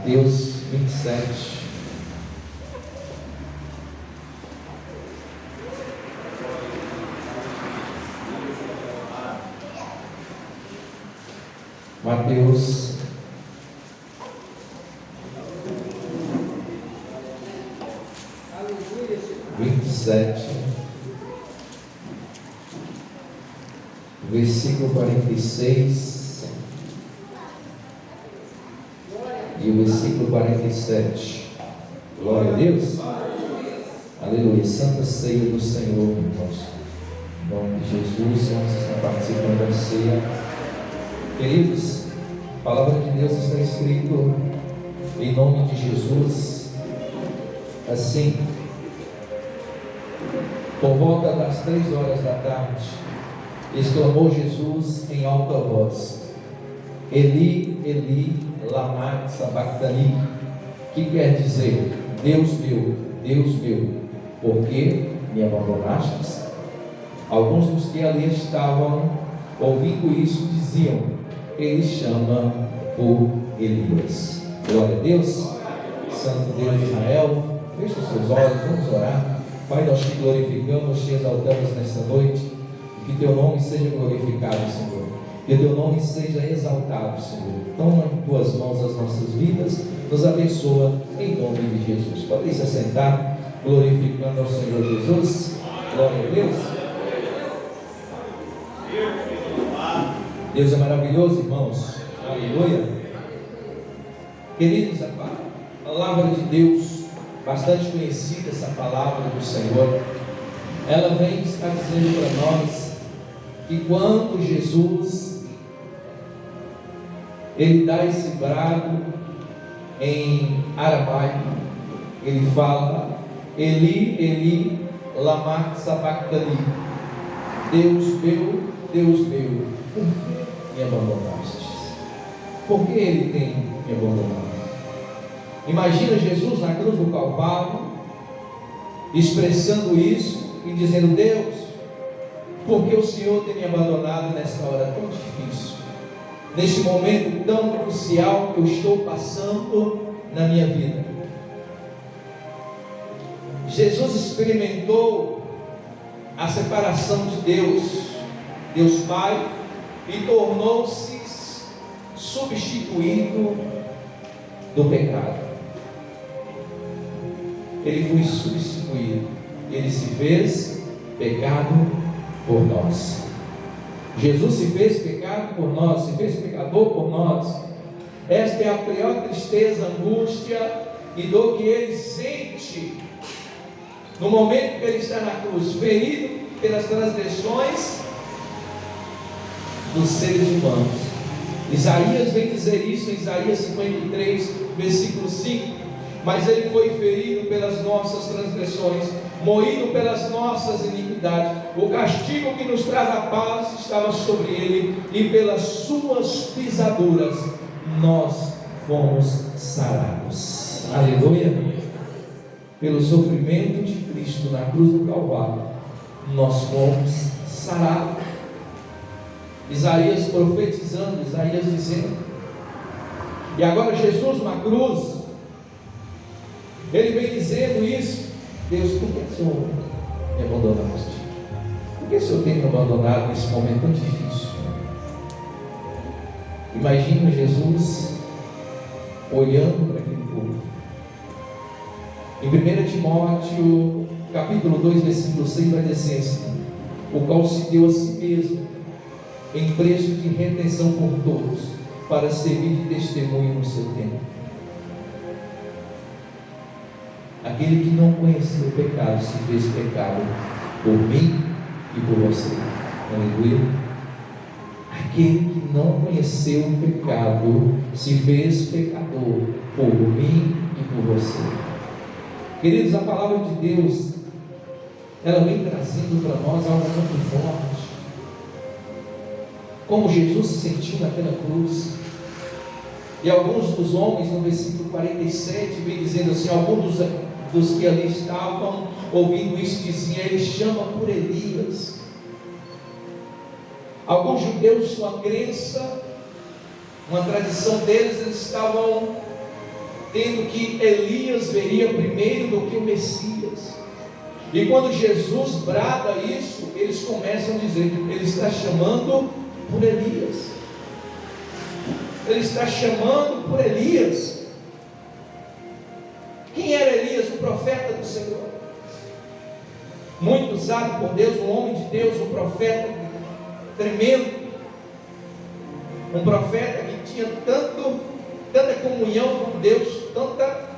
Mateus 27. Mateus 27, versículo 46 e o versículo 47. Glória a Deus. Aleluia. Santa ceia do Senhor, irmãos. Em nome de Jesus, vamos estar participando da ceia. Queridos, a palavra de Deus está escrito em nome de Jesus, assim: por volta das 3 horas da tarde, exclamou Jesus em alta voz: Eli, Eli, lama sabachthani, que quer dizer: Deus meu, por que me abandonastes? Alguns dos que ali estavam ouvindo isso diziam: Ele chama por Elias. Glória a Deus. Santo Deus de Israel, feche os seus olhos, vamos orar. Pai, nós te glorificamos, te exaltamos nesta noite, que teu nome seja glorificado, Senhor, que teu nome seja exaltado, Senhor. Toma em tuas mãos as nossas vidas, nos abençoa em nome de Jesus. Podem se assentar, glorificando ao Senhor Jesus. Glória a Deus. Deus é maravilhoso, irmãos. Aleluia. Queridos, a palavra de Deus, bastante conhecida essa palavra do Senhor, ela vem estar dizendo para nós que quando Jesus ele dá esse brado em aramaico, ele fala: Eli, Eli, lama sabachthani, Deus meu, por que me abandonaste? Por que ele tem me abandonado? Imagina Jesus na cruz do Calvário, expressando isso e dizendo: Deus, por que o Senhor tem me abandonado nessa hora tão difícil, neste momento tão crucial que eu estou passando na minha vida? Jesus experimentou a separação de Deus Pai, e tornou-se substituído do pecado. Ele foi substituído, ele se fez pecado por nós. Jesus se fez pecado por nós, se fez pecador por nós. Esta é a pior tristeza, angústia e dor que ele sente no momento que ele está na cruz, ferido pelas transgressões dos seres humanos. Isaías vem dizer isso em Isaías 53, versículo 5. Mas ele foi ferido pelas nossas transgressões, moído pelas nossas iniquidades. O castigo que nos traz a paz estava sobre ele, e pelas suas pisaduras nós fomos sarados. Aleluia. Pelo sofrimento de Cristo na cruz do Calvário, nós fomos sarados. Isaías profetizando, Isaías dizendo. E agora Jesus na cruz, ele vem dizendo isso: Deus, por que o Senhor me abandonaste? Por que o Senhor tem me abandonado nesse momento tão difícil? Imagina Jesus olhando para aquele povo. Em 1 Timóteo capítulo 2, versículo 6, vai dizer assim: o qual se deu a si mesmo em preço de redenção por todos, para servir de testemunho no seu tempo. Aquele que não conheceu o pecado se fez pecado por mim e por você. Aleluia. Aquele que não conheceu o pecado se fez pecador por mim e por você. Queridos, a palavra de Deus, ela vem trazendo para nós algo muito forte. Como Jesus se sentiu naquela cruz. E alguns dos homens, no versículo 47, vem dizendo assim: alguns dos que ali estavam ouvindo isso diziam: ele chama por Elias. Alguns judeus, sua crença, uma tradição deles, eles estavam tendo que Elias veria primeiro do que o Messias. E quando Jesus brada isso, eles começam a dizer: ele está chamando por Elias. Ele está chamando por Elias. Quem era Elias? O profeta do Senhor, muito usado por Deus, um homem de Deus, um profeta tremendo, um profeta que tinha tanta comunhão com Deus, tanta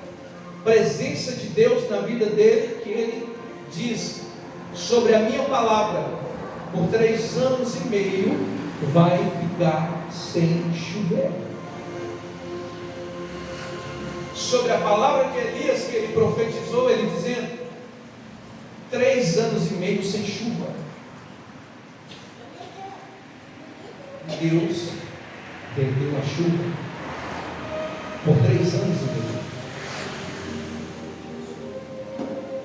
presença de Deus na vida dele, que ele diz: sobre a minha palavra, por 3 anos e meio vai ficar sem chover. Sobre a palavra de Elias que ele profetizou, ele dizendo: 3 anos e meio sem chuva. Deus perdeu a chuva por 3 anos e meio.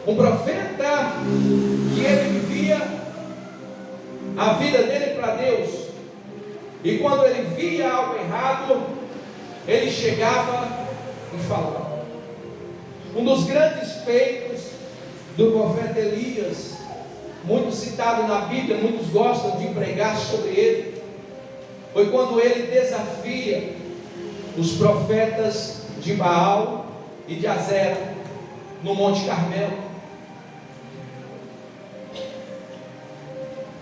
Um profeta que ele vivia a vida dele para Deus, e quando ele via algo errado, ele chegava e falava. Um dos grandes feitos do profeta Elias, muito citado na Bíblia, muitos gostam de pregar sobre ele, foi quando ele desafia os profetas de Baal e de Azera no Monte Carmelo.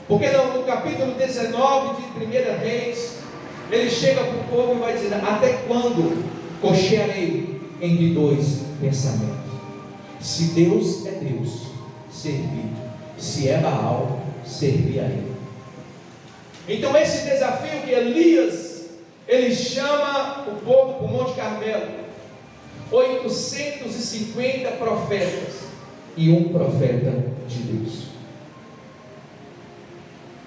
Porque no capítulo 19 de 1 Reis, ele chega para o povo e vai dizer: até quando cochearei entre 2 pensamentos? Se Deus é Deus, servir; se é Baal, servir a ele. Então esse desafio que Elias, ele chama o povo para o Monte Carmelo, 850 profetas e um profeta de Deus.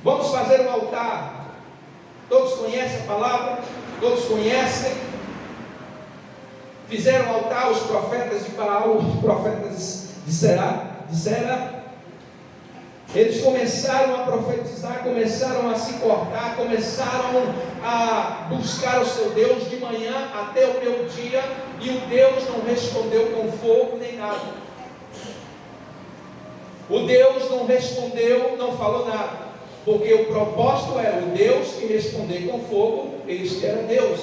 Vamos fazer um altar. Todos conhecem a palavra? Todos conhecem? Fizeram um altar os profetas de Baal, os profetas de Zera. Eles começaram a profetizar, começaram a se cortar, começaram a buscar o seu Deus de manhã até o meio-dia, e o Deus não respondeu com fogo nem nada. O Deus não respondeu, não falou nada, porque o propósito era o Deus que responder com fogo. Este era Deus.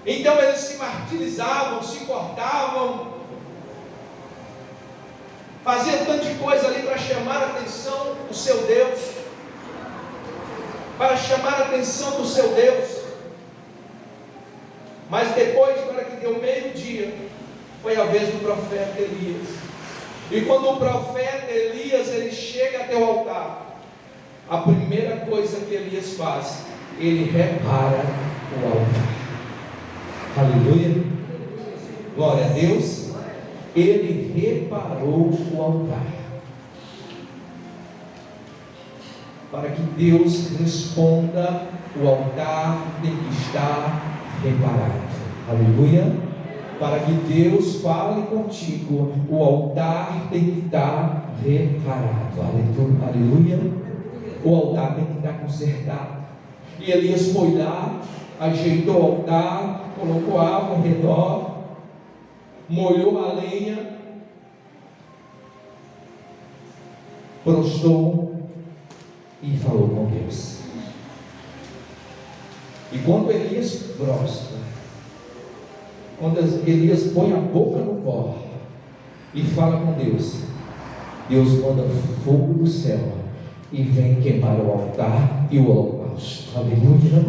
Então eles se martirizavam, se cortavam, faziam tanta coisa ali para chamar a atenção do seu Deus, para chamar a atenção do seu Deus. Mas depois, na hora que deu meio-dia, foi a vez do profeta Elias. E quando o profeta Elias ele chega até o altar, a primeira coisa que Elias faz, ele repara o altar. Aleluia, glória a Deus. Ele reparou o altar, para que Deus responda, o altar tem que estar reparado. Aleluia. Para que Deus fale contigo, o altar tem que estar reparado. Aleluia. O altar tem que estar consertado. E Elias foi lá, ajeitou o altar, colocou água ao redor, molhou a lenha, prostrou e falou com Deus. E quando Elias prostra, quando Elias põe a boca no pó e fala com Deus, Deus manda fogo do céu e vem queimar o altar e o holocausto. Aleluia,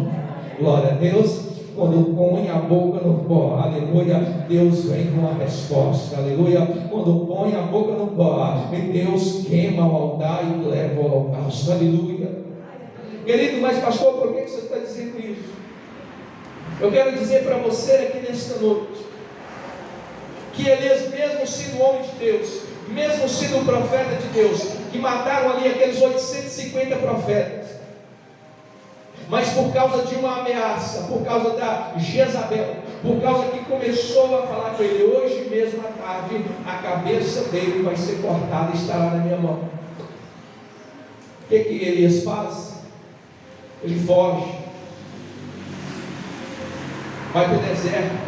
glória a Deus. Quando põe a boca no pó, aleluia, Deus vem com a resposta. Aleluia. Quando põe a boca no pó, Deus queima o altar e leva o holocausto. Aleluia. Querido, mas pastor, por que você está dizendo isso? Eu quero dizer para você aqui nesta noite, que Elias, mesmo sendo homem de Deus, mesmo sendo um profeta de Deus, que mataram ali aqueles 850 profetas, mas por causa de uma ameaça, por causa da Jezabel, por causa que começou a falar com ele: hoje mesmo à tarde, a cabeça dele vai ser cortada e estará na minha mão. O que Elias faz? Ele foge. vai para o deserto.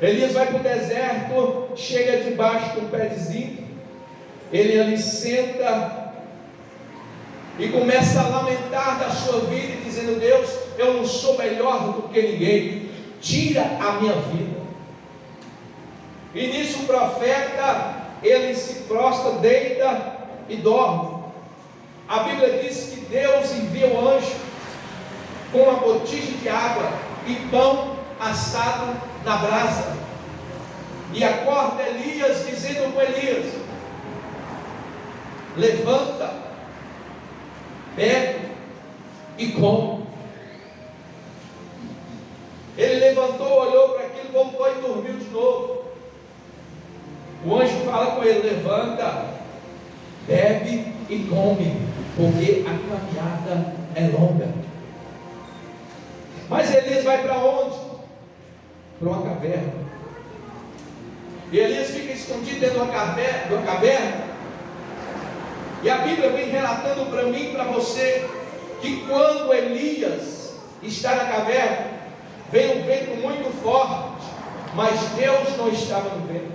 Elias vai para o deserto, chega debaixo de um pezinho, ele ali senta e começa a lamentar da sua vida, dizendo: Deus, eu não sou melhor do que ninguém, tira a minha vida. E nisso o profeta, ele se prostra, deita e dorme. A Bíblia diz que Deus envia o anjo com uma botija de água e pão assado na brasa, e acorda Elias, dizendo com Elias: levanta, bebe e come. Ele levantou, olhou para aquilo, voltou e dormiu de novo. O anjo fala com ele: levanta, bebe e come, porque a caminhada é longa. Mas Elias vai para onde? Para uma caverna. E Elias fica escondido dentro de uma caverna. E a Bíblia vem relatando para mim e para você que quando Elias está na caverna, veio um vento muito forte, mas Deus não estava no vento.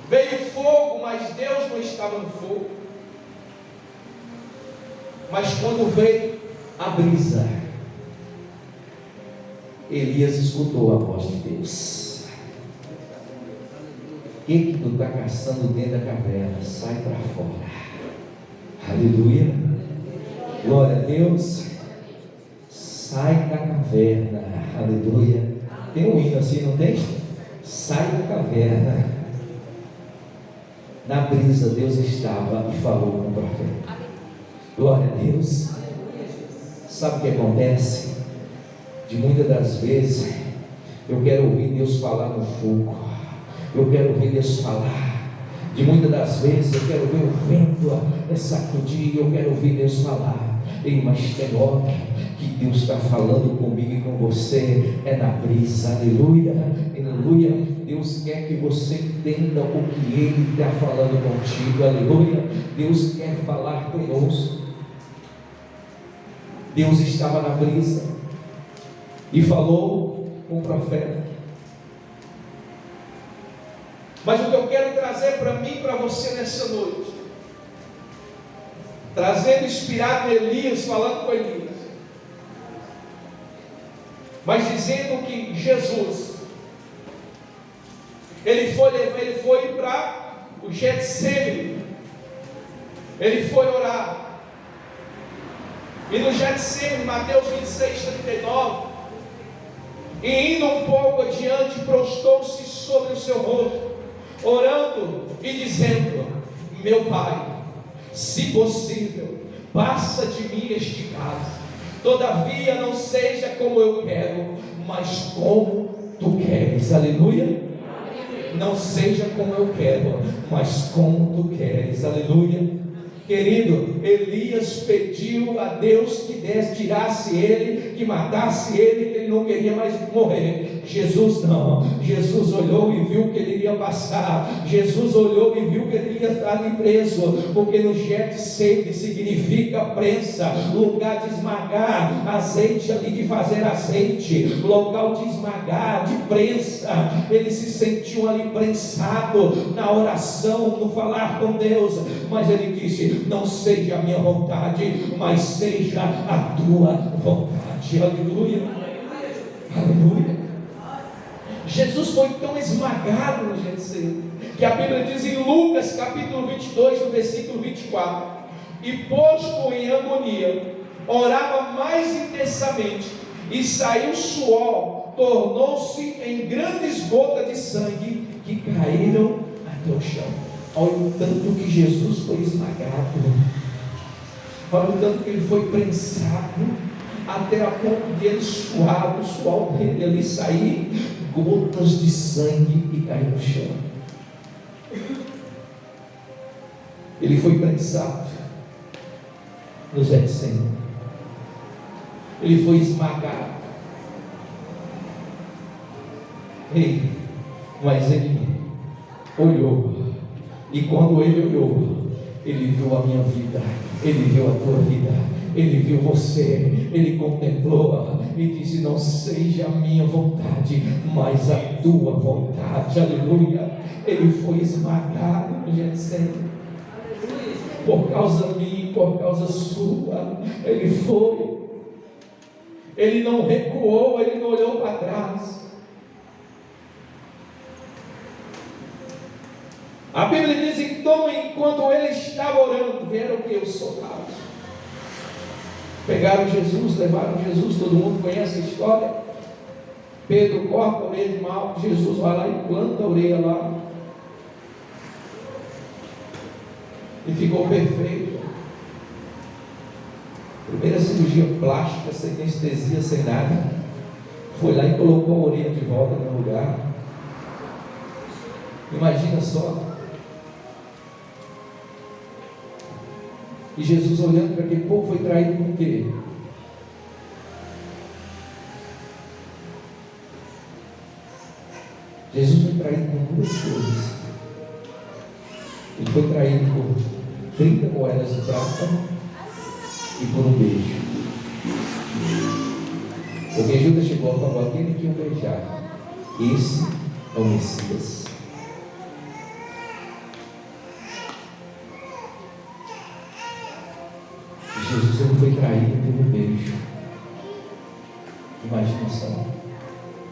Veio fogo, mas Deus não estava no fogo. Mas quando veio a brisa, Elias escutou a voz de Deus. O que tu está caçando dentro da caverna? Sai para fora. Aleluia. Glória a Deus. Sai da caverna. Aleluia. Tem um hino assim, não tem? Sai da caverna. Na brisa Deus estava e falou com o profeta. Glória a Deus. Sabe o que acontece? De muitas das vezes eu quero ouvir Deus falar no fogo, eu quero ouvir Deus falar. De muitas das vezes eu quero ver o vento sacudir, eu quero ouvir Deus falar. Ei, mas tem hora que Deus está falando comigo e com você, é na brisa. Aleluia, aleluia. Deus quer que você entenda o que Ele está falando contigo. Aleluia. Deus quer falar conosco. Deus estava na brisa e falou com o profeta. Mas o que eu quero trazer para mim e para você nessa noite, trazendo inspirado em Elias, falando com Elias, mas dizendo que Jesus, ele foi para o Getsemane, ele foi orar. E no Getsemane, Mateus 26, 39, e indo um pouco adiante, prostou-se sobre o seu rosto, orando e dizendo: meu Pai, se possível, passa de mim este cálice, todavia não seja como eu quero, mas como tu queres. Aleluia. Não seja como eu quero, mas como tu queres. Aleluia. Querido, Elias pediu a Deus que tirasse ele, que matasse ele, que ele não queria mais morrer. Jesus não. Jesus olhou e viu que ele iria passar. Jesus olhou e viu que ele ia estar ali preso, porque no Getsemane significa prensa, lugar de esmagar, azeite ali, de fazer azeite, local de esmagar, de prensa. Ele se sentiu ali prensado na oração, no falar com Deus, mas ele disse: não seja a minha vontade, mas seja a tua vontade. Aleluia, aleluia. Jesus foi tão esmagado no Getsemane, que a Bíblia diz em Lucas capítulo 22, no versículo 24: e posto em agonia, orava mais intensamente, e saiu suor, tornou-se em grandes gotas de sangue que caíram até o chão. Olha o tanto que Jesus foi esmagado, olha o tanto que ele foi prensado, até a ponto de ele suar, o suor dele ali sair gotas de sangue e cair no chão. Ele foi prensado no Getsemane, ele foi esmagado. Ei, mas ele olhou. E quando ele olhou, ele viu a minha vida, ele viu a tua vida, Ele viu você, ele contemplou e disse: não seja a minha vontade, mas a tua vontade. Aleluia. Ele foi esmagado no Getsemane, por causa minha, por causa sua. Ele foi. Ele não recuou, ele não olhou para trás. A Bíblia diz: então, enquanto ele estava orando, vieram que os soldados pegaram Jesus, levaram Jesus. Todo mundo conhece a história. Pedro corta a orelha de Malco, Jesus vai lá e planta a orelha lá, e ficou perfeito. Primeira cirurgia plástica, sem anestesia, sem nada. Foi lá e colocou a orelha de volta no lugar. Imagina só. E Jesus olhando para aquele povo, foi traído com o quê? Jesus foi traído com duas coisas. Ele foi traído por 30 moedas de prata e por um beijo. Porque Judas chegou e falou: aquele que o beijar, esse é o Messias. Jesus ele foi traído pelo beijo. Imagina só.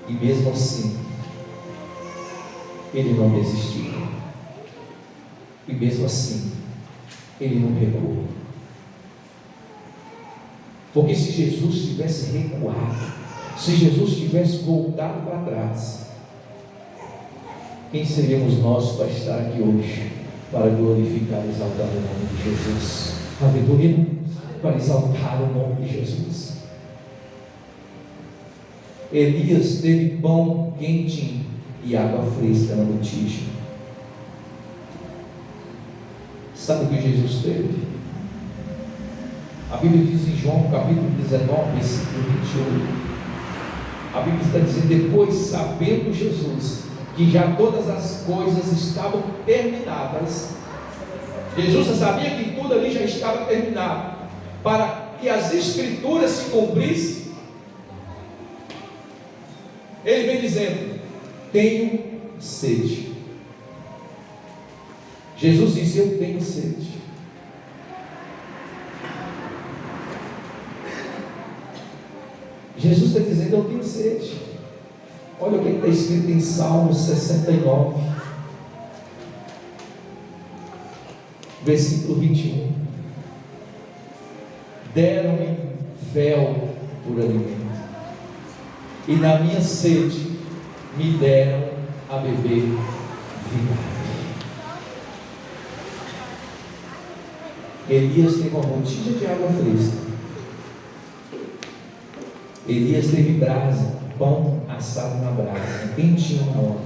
E mesmo assim, ele não desistiu. E mesmo assim, ele não recuou. Porque se Jesus tivesse recuado, se Jesus tivesse voltado para trás, quem seríamos nós para estar aqui hoje, para glorificar e exaltar o nome de Jesus? Aleluia! Para exaltar o nome de Jesus. Elias teve pão quente e água fresca na botija. Sabe o que Jesus teve? A Bíblia diz em João capítulo 19, versículo 28. A Bíblia está dizendo: depois, sabendo Jesus que já todas as coisas estavam terminadas, Jesus já sabia que tudo ali já estava terminado, para que as Escrituras se cumprissem. Ele vem dizendo: tenho sede. Jesus disse: eu tenho sede. Jesus está dizendo: eu tenho sede. Olha o que está escrito em Salmo 69, versículo 21. Deram-me fel por alimento, e na minha sede me deram a beber vinagre. Elias teve uma botija de água fresca. Elias teve brasa, pão assado na brasa, quentinho na hora.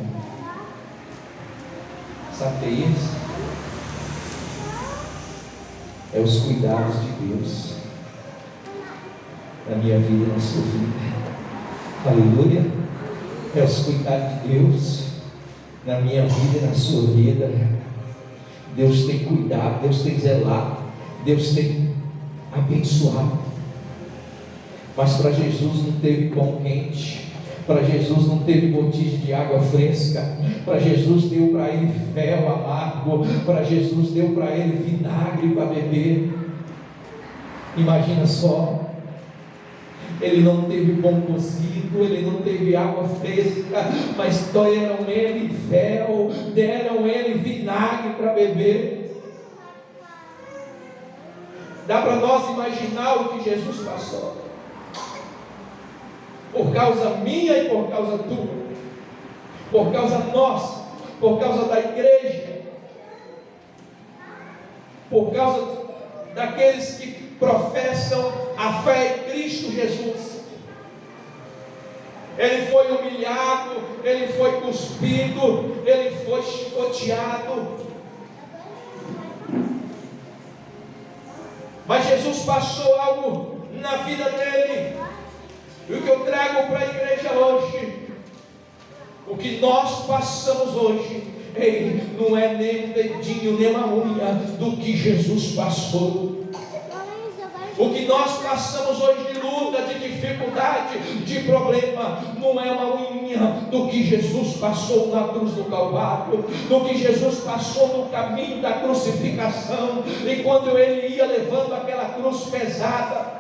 Sabe o que é isso? É os cuidados de Deus na minha vida e na sua vida. Aleluia. É os cuidados de Deus na minha vida e na sua vida. Deus tem cuidado, Deus tem zelado, Deus tem abençoado. Mas para Jesus não teve pão quente, para Jesus não teve botija de água fresca, para Jesus deu para ele fel amargo, para Jesus deu para ele vinagre para beber. Imagina só. Ele não teve pão cozido, ele não teve água fresca, mas deram ele fel, deram ele vinagre para beber. Dá para nós imaginar o que Jesus passou, por causa minha e por causa tua, por causa nossa, por causa da igreja, por causa daqueles que professam a fé em Cristo Jesus. Ele foi humilhado, ele foi cuspido, ele foi chicoteado, mas Jesus passou algo na vida dele. E o que eu trago para a igreja hoje, o que nós passamos hoje, não é nem um dedinho, nem uma unha do que Jesus passou. O que nós passamos hoje de luta, de dificuldade, de problema, não é uma unha do que Jesus passou na cruz do Calvário, do que Jesus passou no caminho da crucificação, e quando ele ia levando aquela cruz pesada,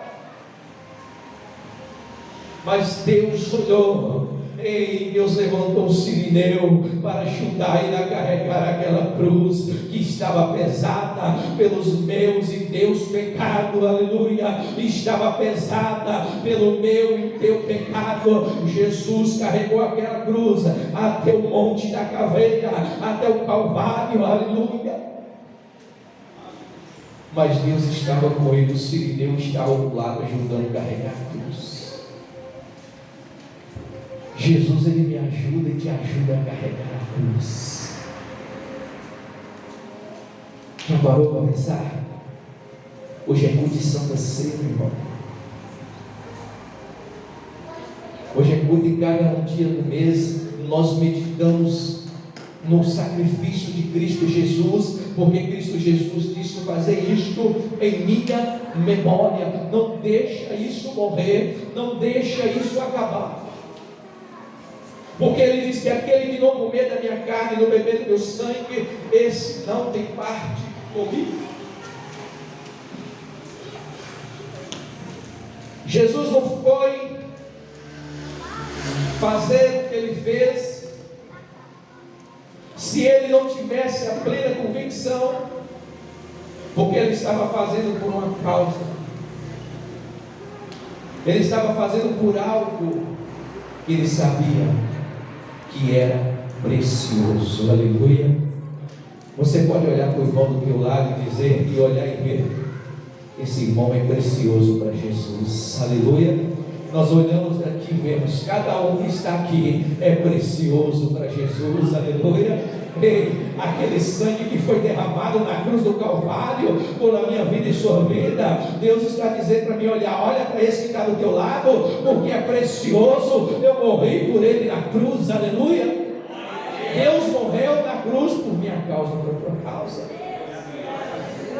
mas Deus olhou. Ei, Deus levantou o sirineu para ajudar ele a carregar aquela cruz que estava pesada pelos meus e teus pecados, aleluia, estava pesada pelo meu e teu pecado. Jesus carregou aquela cruz até o monte da caveira, até o Calvário, aleluia. Mas Deus estava com ele, o sirineu estava ao lado ajudando a carregar a cruz. Jesus, ele me ajuda e te ajuda a carregar a cruz. Já parou para pensar? Hoje é culto de Santa Ceia, meu irmão. Hoje é culto em cada dia do mês. Nós meditamos no sacrifício de Cristo Jesus, porque Cristo Jesus disse: fazer isto em minha memória. Não deixa isso morrer, não deixa isso acabar. Porque ele diz que aquele que não comer da minha carne e não beber do meu sangue, esse não tem parte comigo. Jesus não foi fazer o que ele fez se ele não tivesse a plena convicção, porque ele estava fazendo por uma causa, ele estava fazendo por algo que ele sabia que era precioso, aleluia. Você pode olhar para o irmão do teu lado e dizer, e olhar e ver, esse irmão é precioso para Jesus, aleluia. Nós olhamos daqui e vemos, cada um que está aqui é precioso para Jesus, aleluia. Ei, aquele sangue que foi derramado na cruz do Calvário por a minha vida e sua vida, Deus está dizendo para mim: olha para esse que está do teu lado, porque é precioso, eu morri por ele na cruz, aleluia. Deus morreu na cruz por minha causa, por tua causa.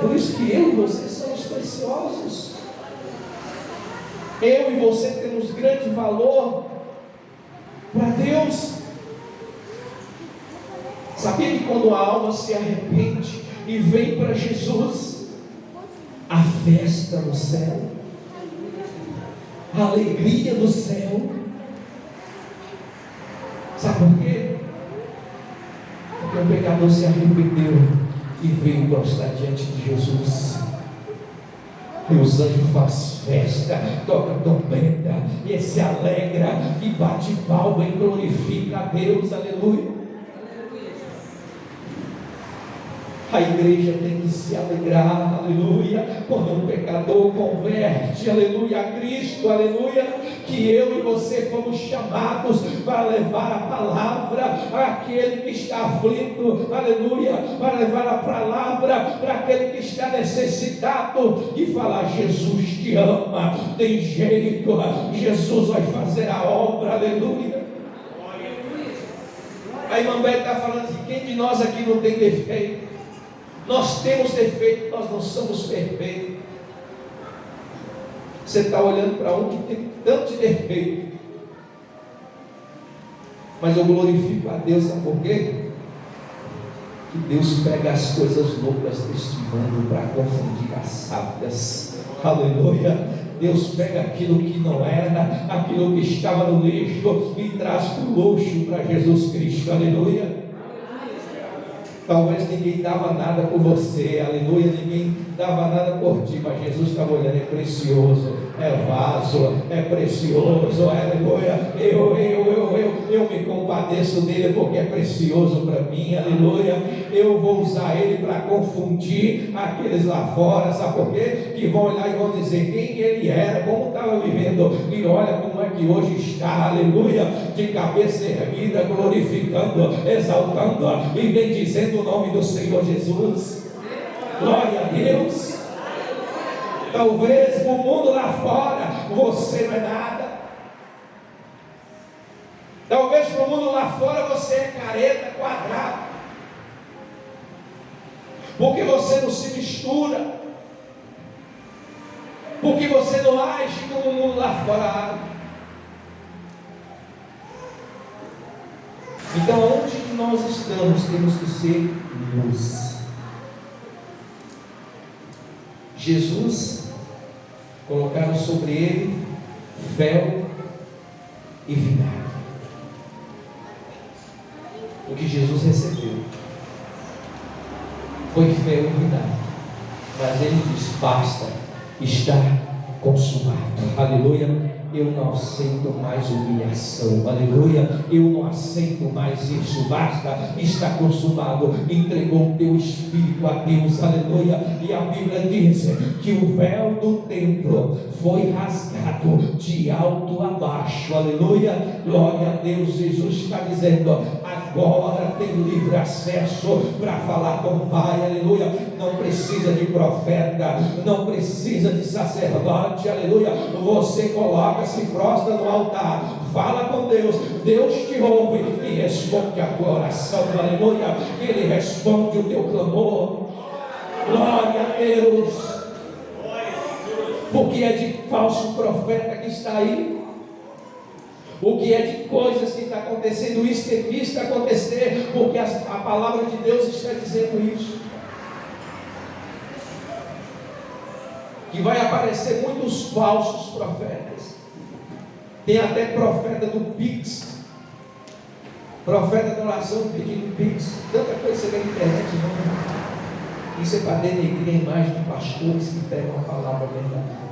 Por isso que eu e você somos preciosos. Eu e você temos grande valor para Deus. Sabia que quando a alma se arrepende e vem para Jesus, a festa no céu, a alegria do céu? Sabe por quê? Porque o pecador se arrependeu e veio prostrar diante de Jesus. E os anjos fazem festa, toca trombeta, e se alegra, e bate palma e glorifica a Deus, aleluia. A igreja tem que se alegrar, aleluia, quando um pecador converte, aleluia, a Cristo, aleluia, que eu e você fomos chamados para levar a palavra àquele que está aflito, aleluia, para levar a palavra para aquele que está necessitado e falar: Jesus te ama, tem jeito, Jesus vai fazer a obra, aleluia. A irmã Beth está falando assim: quem de nós aqui não tem defeito? Nós temos defeito, nós não somos perfeitos. Você está olhando para um que tem tanto de defeito, mas eu glorifico a Deus, sabe por quê? Que Deus pega as coisas loucas deste mundo para confundir as sábias, aleluia. Deus pega aquilo que não era, aquilo que estava no lixo, e traz para o luxo para Jesus Cristo, aleluia. Talvez ninguém dava nada por você, aleluia, ninguém dava nada por ti, mas Jesus estava olhando: é precioso, é vaso, é precioso, aleluia. Eu me compadeço dele porque é precioso para mim, aleluia. Eu vou usar ele para confundir aqueles lá fora, sabe por quê? Que vão olhar e vão dizer quem ele era, como estava vivendo, e olha como é que hoje está, aleluia, de cabeça erguida, glorificando, exaltando e bendizendo o nome do Senhor Jesus. Glória a Deus. Talvez no mundo lá fora você não é nada. Talvez no mundo lá fora você é careta, quadrado, porque você não se mistura, porque você não age como o mundo lá fora age. Então, onde nós estamos, temos que ser luz. Jesus, colocaram sobre ele fel e vinagre. O que Jesus recebeu foi fel e vinagre, mas ele diz: basta, está consumado. Aleluia. Eu não aceito mais humilhação, aleluia, eu não aceito mais isso, basta, está consumado. Entregou o teu espírito a Deus, aleluia. E a Bíblia diz que o véu do templo foi rasgado de alto a baixo, aleluia, glória a Deus. Jesus está dizendo: agora tem livre acesso para falar com o Pai, aleluia. Não precisa de profeta, não precisa de sacerdote, aleluia. Você coloca-se, prostra no altar, fala com Deus, Deus te ouve e responde a tua oração, aleluia. Ele responde o teu clamor, glória a Deus. Porque é de falso profeta que está aí, o que é de coisas que está acontecendo, isso tem visto acontecer, porque a palavra de Deus está dizendo isso. Que vai aparecer muitos falsos profetas. Tem até profeta do Pix, profeta da oração pedindo Pix. Tanta coisa você vê na internet, não. Isso é para denegrir a imagem de pastores que pregam a palavra verdadeira.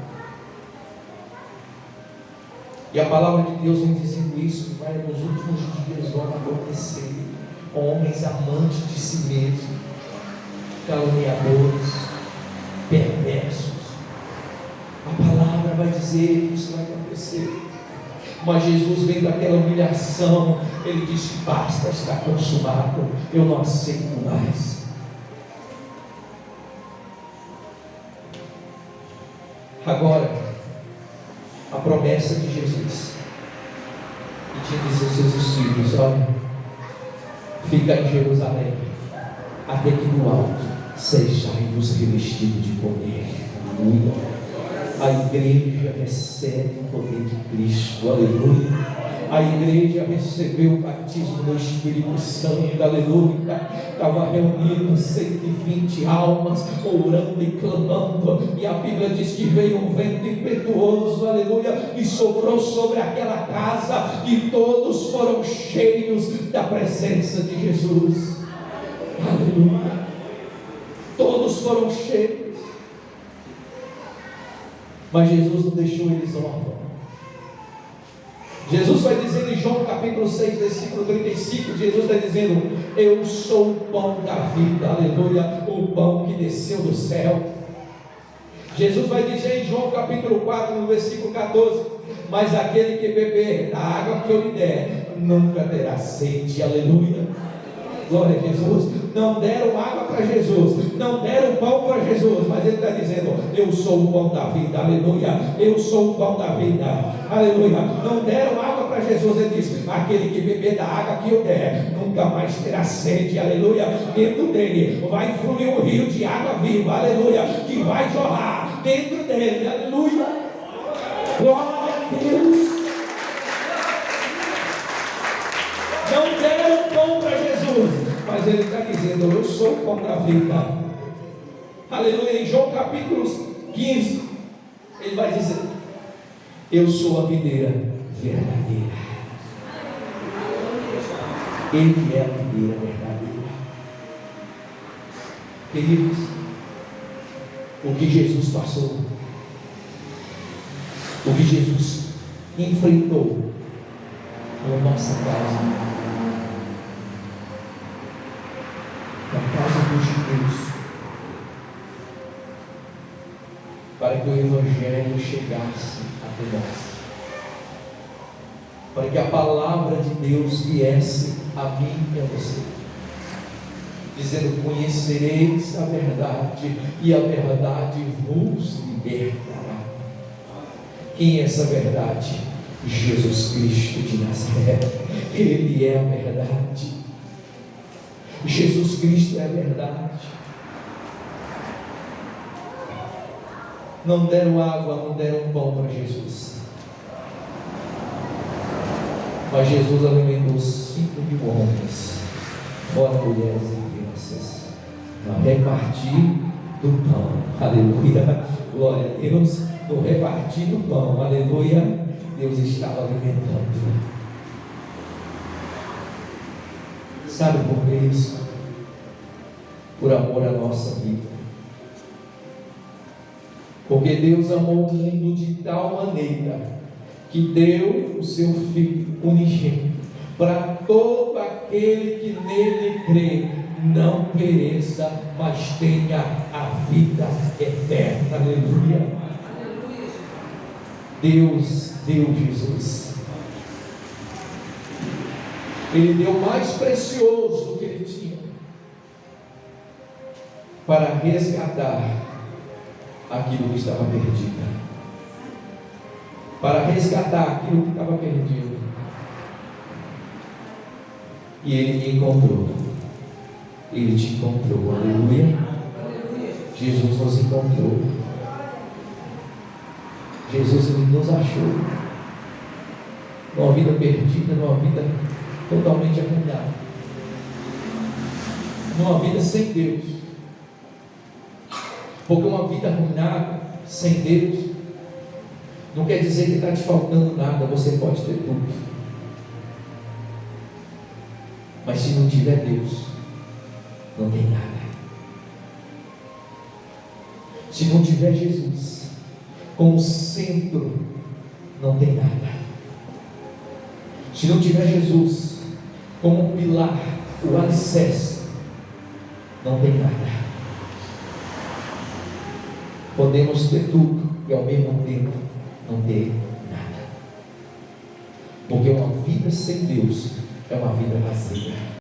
E a palavra de Deus vem dizendo isso, que vai nos últimos dias vão acontecer. Homens amantes de si mesmos, caluniadores, perversos. A palavra vai dizer que isso vai acontecer. Mas Jesus, vendo aquela humilhação, ele disse: basta, está consumado, eu não aceito mais. Agora, a promessa de Jesus, e tinha que dizer aos seus discípulos: olha, fica em Jerusalém, até que no alto sejais revestidos de poder. Aleluia. A igreja recebe o poder de Cristo, aleluia. A igreja recebeu o batismo do Espírito Santo, aleluia. Estava reunido 120 almas, orando e clamando, e a Bíblia diz que veio um vento impetuoso, aleluia, e soprou sobre aquela casa, e todos foram cheios da presença de Jesus, aleluia. Todos foram cheios. Mas Jesus não deixou eles órfãos. Jesus vai dizendo em João capítulo 6, versículo 35, Jesus está dizendo: eu sou o pão da vida, aleluia, o pão que desceu do céu. Jesus vai dizer em João capítulo 4, no versículo 14: mas aquele que beber da água que eu lhe der, nunca terá sede, aleluia. Glória a Jesus. Não deram água para Jesus, não deram pão para Jesus, mas ele está dizendo: eu sou o pão da vida, aleluia. Eu sou o pão da vida, aleluia. Não deram água para Jesus, ele disse: aquele que beber da água que eu der, nunca mais terá sede, aleluia. Dentro dele vai fluir um rio de água viva, aleluia, que vai jorrar dentro dele, aleluia. Glória a Deus. Não deram pão para Jesus, mas ele está dizendo: eu sou o pão da vida, aleluia. Em João capítulo 15, ele vai dizer: eu sou a videira verdadeira. Ele é a videira verdadeira. Queridos, o que Jesus passou, o que Jesus enfrentou na nossa casa, na casa dos judeus, para que o Evangelho chegasse até nós, para que a palavra de Deus viesse a mim e a você, dizendo: conhecereis a verdade, e a verdade vos libertará. Quem é essa verdade? Jesus Cristo de Nazaré. Ele é a verdade. Jesus Cristo é a verdade. não deram água, não deram pão para Jesus. Mas Jesus alimentou 5.000 homens, fora mulheres e crianças, no repartir do pão. Aleluia, glória a Deus. No repartir do pão, aleluia, Deus estava alimentando. Sabe por que isso? Por amor à nossa vida. Porque Deus amou o mundo de tal maneira que deu o seu Filho unigênito, para todo aquele que nele crê não pereça, mas tenha a vida eterna. Aleluia. Deus deu Jesus. Ele deu o mais precioso do que ele tinha, para resgatar aquilo que estava perdido, para resgatar aquilo que estava perdido. E ele me encontrou, ele te encontrou. Aleluia. Jesus nos encontrou, Jesus nos achou, numa vida perdida, numa vida totalmente arruinada, numa vida sem Deus. Porque uma vida arruinada, sem Deus, não quer dizer que está te faltando nada. Você pode ter tudo, mas se não tiver Deus, não tem nada. Se não tiver Jesus como centro, não tem nada. Se não tiver Jesus como pilar, o alicerce, não tem nada. Podemos ter tudo e ao mesmo tempo não ter nada. Porque uma vida sem Deus é uma vida vazia.